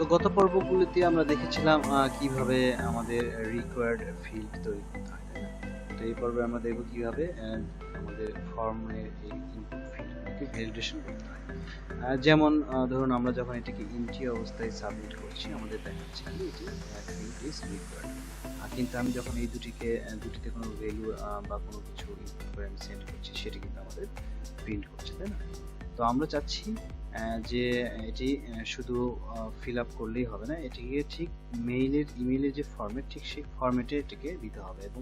তো গত পর্বগুলিতে আমরা দেখেছিলাম কিভাবে আমাদের রিকোয়ার্ড ফিল্ড তৈরি করতে হয়, তাই না? তো এই পর্বে আমরা দেখব কিভাবে আমাদের ফর্মের এই ইনপুট ফিল্ডগুলোকে ভ্যালিডেশন করতে হয়। যেমন ধরুন আমরা যখন এটিকে এমটি অবস্থায় সাবমিট করছি, আমাদের দেখাচ্ছে কি এটি ফিল্ড ইজ রিকোয়ার্ড। কিন্তু আমি যখন এই দুটিতে কোনো ভ্যালু বা কোনো কিছু ইনপুট করে আমি সেন্ড করছি, সেটি কিন্তু আমাদের প্রিন্ট করছে, তাই না? তো আমরা চাচ্ছি যে এটি শুধু ফিল আপ করলেই হবে না, এটিকে ঠিক ইমেইলের যে ফরম্যাট, ঠিক সেই ফরম্যাটে এটিকে দিতে হবে এবং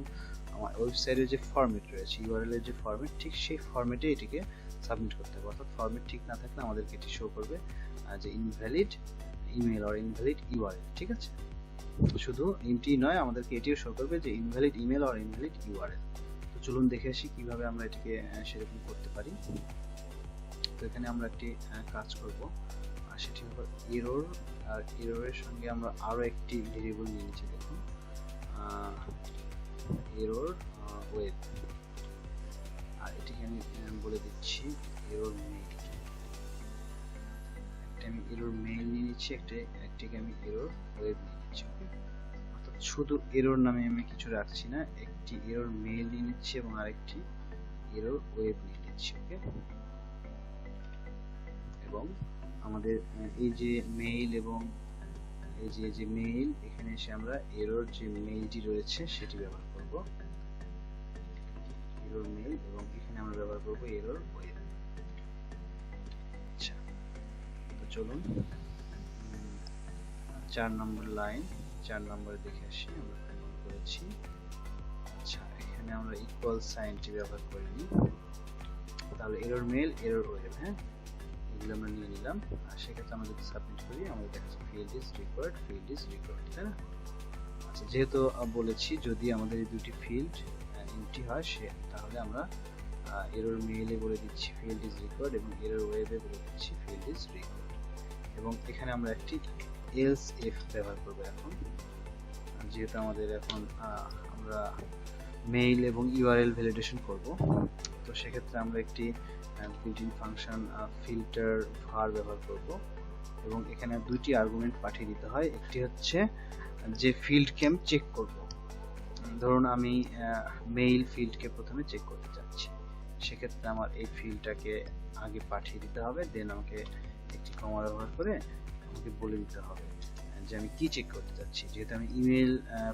আমার ওয়েবসাইটের যে ফরম্যাট রয়েছে, ইউআরএল এর যে ফরম্যাট, ঠিক সেই ফরম্যাটে এটিকে সাবমিট করতে হবে। অর্থাৎ ফরম্যাট ঠিক না থাকলে আমাদেরকে এটি শো করবে যে invalid email or invalid URL. ঠিক আছে, শুধু এমটি নয়, আমাদেরকে এটিও শো করবে যে invalid email or invalid URL. তো চলুন দেখে আসি কিভাবে আমরা এটিকে সেরকম করতে পারি। তো এখানে আমরা একটি কাজ করব, আর সেটি হলো এরর। আর এররের সঙ্গে আমরা আরো একটি ভেরিয়েবল নিয়ে নিচ্ছি, দেখুন এরর ওয়েব। আর এটিকে আমি বলে দিচ্ছি এরর মেইল। আমি এরর মেইল নিয়ে নিচ্ছি, একটিকে আমি এরর ওয়েব নিয়ে নিচ্ছি। ওকে, অর্থাৎ শুধু এরর নামে আমি কিছু রাখছি না, একটি এরর মেইল নিয়ে নিচ্ছি এবং আরেকটি এরর ওয়েব নিয়ে নিচ্ছি। ওকে, এবং আমাদের এই যে মেইল এবং এই যে মেইল, এখানে এসে আমরা এরর যে মেইলটি রয়েছে সেটি ব্যবহার করব, এরর মেইল, এবং এখানে আমরা ব্যবহার করব এরর ওয়েব। আচ্ছা, তো চলুন 4 নম্বর লাইন, 4 নম্বরে দেখে আসি আমরা কেমন করেছি। আচ্ছা, এখানে আমরা ইকুয়াল সাইনটি ব্যবহার করিনি, তাহলে এরর মেইল, এরর ওয়েব, হ্যাঁ, এগুলো আমরা নিয়ে নিলাম। আর সেক্ষেত্রে আমরা যদি সাবমিট করি, আমাদের দেখাচ্ছে field is required, field is required, তাই না? আচ্ছা, যেহেতু বলেছি যদি আমাদের এই দুটি ফিল্ড এমটি হয় তাহলে আমরা এরর মেইলে বলে দিচ্ছি ফিল্ড ইজ রিকোয়ার্ড এবং এরর ওয়েবে বলে দিচ্ছি ফিল্ড ইজ রিকোয়ার্ড। এবং এখানে আমরা একটি এলস ইফ ব্যবহার করব এখন, যেহেতু আমাদের এখন আমরা মেইল এবং ইউআরএল ভ্যালিডেশন করব। তো সেক্ষেত্রে আমরা একটি বিল্ট-ইন ফাংশন ফিল্টার var ব্যবহার করব এবং এখানে দুটি আর্গুমেন্ট পাঠিয়ে দিতে হয়। একটি হচ্ছে যে ফিল্ডকে আমি চেক করব, ধরুন আমি মেইল ফিল্ডকে প্রথমে চেক করতে চাচ্ছি, সেক্ষেত্রে আমার এই ফিল্ডটাকে আগে পাঠিয়ে দিতে হবে, দেন আমাকে একটি কমা ব্যবহার করে আমাকে বলে দিতে হবে যে আমি কি চেক করতে চাচ্ছি। যেহেতু আমি ইমেল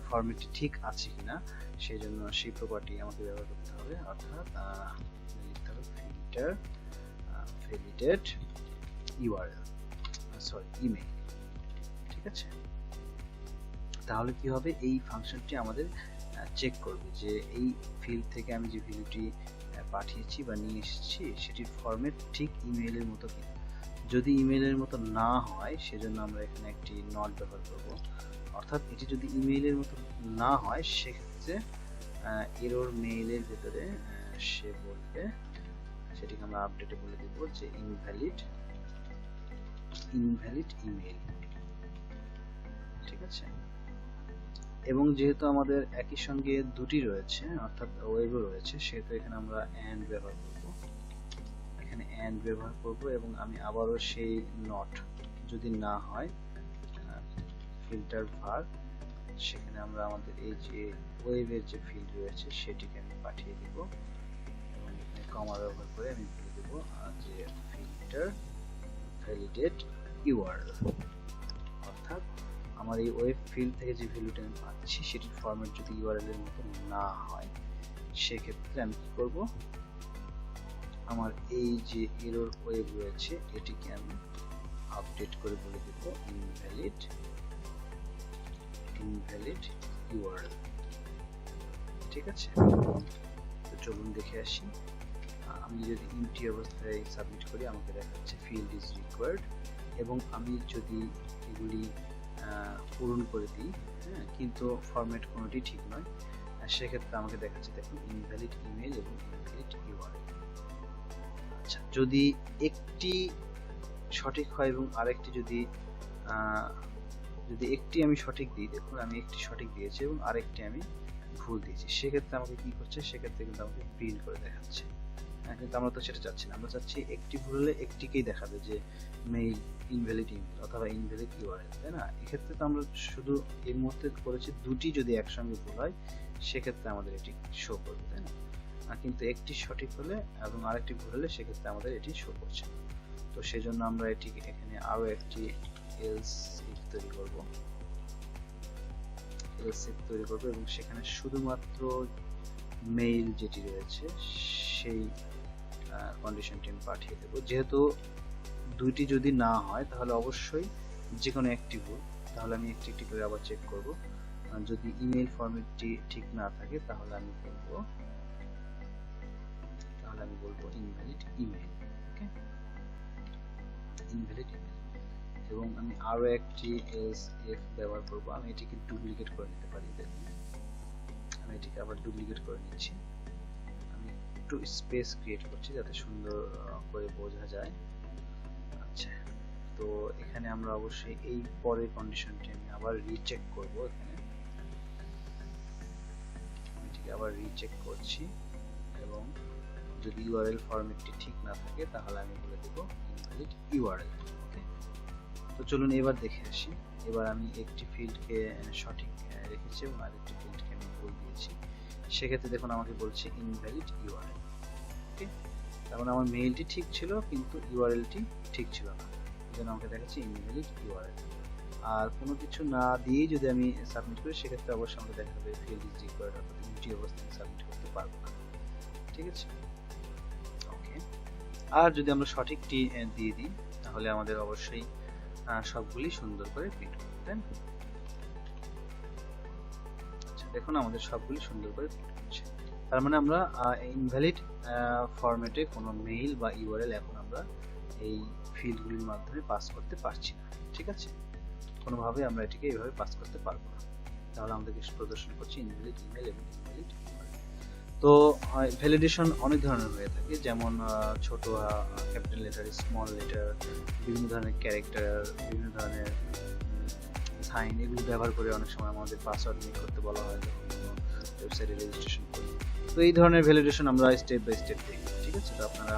ফরম্যাটটি ঠিক আছে কিনা, সেই জন্য সেই প্রপার্টি আমাকে ব্যবহার করতে হবে, অর্থাৎ লিখতে হবে filter validate URL, sorry email. ঠিক আছে, তাহলে কি হবে, এই ফাংশনটি আমাদের চেক করবে যে এই ফিল্ড থেকে আমি যে ভ্যালুটি পাঠিয়েছি বা নিয়ে এসেছি সেটির ফরম্যাট ঠিক ইমেইলের মতো কিনা। যদি ইমেইলের মতো না হয়, সেজন্য আমরা এখানে একটি নট ব্যবহার করব, অর্থাৎ এটি যদি ইমেইলের মতো না হয়, সেক্ষেত্রে এরর মেইলের ভেতরে সে বলবে, সেটিকে আমরা আপডেটে বলে দেব যে ইনভ্যালিড ইমেইল। ঠিক আছে, এবং যেহেতু আমাদের একই সঙ্গে দুটি রয়েছে, অর্থাৎ ওয়েবও রয়েছে, সেহেতু এখানে আমরা এন্ড ব্যবহার করব, এখানে এন্ড ব্যবহার করব এবং আমি আবারও সেই নট যদি না হয় ফিল্টার var, সেখানে আমরা আমাদের এই যে ওয়েবের যে ফিল্ড রয়েছে সেটিকে আমি পাঠিয়ে দিব এবং এখানে কমা ব্যবহার করে আমি বলে দেব যে ফিল্টার ভ্যালিডেট ইউআরএল। অর্থাৎ আমার এই ওয়েব ফিল্ড থেকে যে ভ্যালুটা আমি পাচ্ছি সেটির ফরম্যাট যদি ইউআরএল এর মতো না হয়, সেক্ষেত্রে আমি কি করব, আমার এই যে এরর ওয়েব রয়েছে এটিকে আমি আপডেট করে বলে দেব ইনভ্যালিড ইউআরএল। ঠিক আছে, তো চলুন দেখে আসি। আমি যদি এমটি অবস্থায় সাবমিট করি, আমাকে দেখাচ্ছে ফিল্ড ইজ রিকোয়ার্ড, এবং আমি যদি এগুলি পূরণ করে দিই, হ্যাঁ, কিন্তু ফরম্যাট কোনোটি ঠিক নয়, সেক্ষেত্রে আমাকে দেখাচ্ছে দেখুন ইনভ্যালিড ইমেল এবং ইনভ্যালিড ইউআরএল। আচ্ছা, যদি একটি সঠিক হয় এবং আরেকটি যদি একটি আমি সঠিক দিই, দেখুন আমি একটি সঠিক দিয়েছি এবং আরেকটি আমি ভুল দিয়েছি, সেক্ষেত্রে আমাকে কি করছে, সেক্ষেত্রে কিন্তু আমাকে প্রিন্ট করে দেখাচ্ছে কিন্তু আমরা তো সেটা চাচ্ছি না, আমরা চাচ্ছি একটি ভুল হলে একটিকেই দেখাবে যে মেইল ইনভ্যালিড ইমেল অথবা ইনভ্যালিড ইউআরএল, তাই না? এক্ষেত্রে তো আমরা শুধু এই মুহূর্তে করেছি দুটি যদি একসঙ্গে ভুল হয় সেক্ষেত্রে আমাদের এটি শো করবে, তাই না? কিন্তু একটি সঠিক হলে এবং আরেকটি ভুল হলে সেক্ষেত্রে আমাদের এটি শো করছে। তো সেজন্য আমরা এটি এখানে আরো একটি এলস ইফ তৈরি করব এবং সেখানে শুধুমাত্র মেইল যেটি রয়েছে সেই কন্ডিশনটি আমি পাঠিয়ে দেব। যেহেতু দুইটি যদি না হয় তাহলে অবশ্যই যে কোনো একটি ভুল, তাহলে আমি একটি একটি করে আবার চেক করব। যদি ইমেল ফরম্যাটটি ঠিক না থাকে তাহলে আমি বলবো ইনভ্যালিড ইমেল, ওকে, ইনভ্যালিড ইমেল। এবং আমি আরো একটি এলস ইফ ব্যবহার করব। আমি এটিকে ডুপ্লিকেট করে নিতে পারি, দেখুন আমি এটিকে আবার ডুপ্লিকেট করে নিচ্ছি। আমি একটু স্পেস ক্রিয়েট করছি যাতে সুন্দর করে বোঝা যায়। আচ্ছা, তো এখানে আমরা অবশ্যই এই পরের কন্ডিশনটি আমি আবার রিচেক করব। এখানে আমি এটিকে আবার রিচেক করছি এবং যদি ইউআরএল ফরম্যাটটি ঠিক না থাকে তাহলে আমি বলে দেব ইনভ্যালিড ইউআরএল, ওকে। তো চলুন এবার দেখে আসি। এবার আমি একটি ফিল্ডকে সঠিক রেখেছি এবং আরেকটি ফিল্ডকে আমি ভুল দিয়েছি। সেক্ষেত্রে দেখুন আমাকে বলছে ইনভ্যালিড ইউআরএল, ওকে। তার মানে আমার মেইলটি ঠিক ছিল কিন্তু ইউআরএলটি ঠিক ছিল না, এজন্য আমাকে দেখাচ্ছে ইনভ্যালিড ইউআরএল। আর কোনো কিছু না দিয়েই যদি আমি সাবমিট করি সেক্ষেত্রে অবশ্যই আমাকে দেখাবে ফিল্ড ইজ রিকোয়ার্ড, অর্থাৎ এমটি অবস্থায় সাবমিট করতে পারবো না, ঠিক আছে, ওকে। আর যদি আমরা সঠিকটি দিয়ে দিই তাহলে আমাদের অবশ্যই সবগুলি সুন্দর করে প্রিন্ট হবে, তাই না? আচ্ছা, দেখুন আমাদের সবগুলি সুন্দর করে প্রিন্ট হচ্ছে। তার মানে আমরা ইনভ্যালিড ফরম্যাটে কোনো মেইল বা ইউআরএল এখন আমরা এই ফিল্ডগুলির মাধ্যমে পাস করতে পারছি না, ঠিক আছে? কোনোভাবে আমরা এটিকে এইভাবে পাস করতে পারবো না, তাহলে আমাদেরকে প্রদর্শন করছি ইনভ্যালিড ইমেল এবং ইনভ্যালিড ইউআরএল। তো ভ্যালিডেশন অনেক ধরনের হয়ে থাকে, যেমন ছোট ক্যাপিটাল লেটার, স্মল লেটার, বিভিন্ন ধরনের ক্যারেক্টার, বিভিন্ন ধরনের সাইন, এগুলো ব্যবহার করে অনেক সময় আমাদের পাসওয়ার্ড মেক করতে বলা হয় যখন কোনো ওয়েবসাইটে রেজিস্ট্রেশন করি। তো এই ধরনের ভ্যালিডেশন আমরা স্টেপ বাই স্টেপ দেখি, ঠিক আছে? তো আপনারা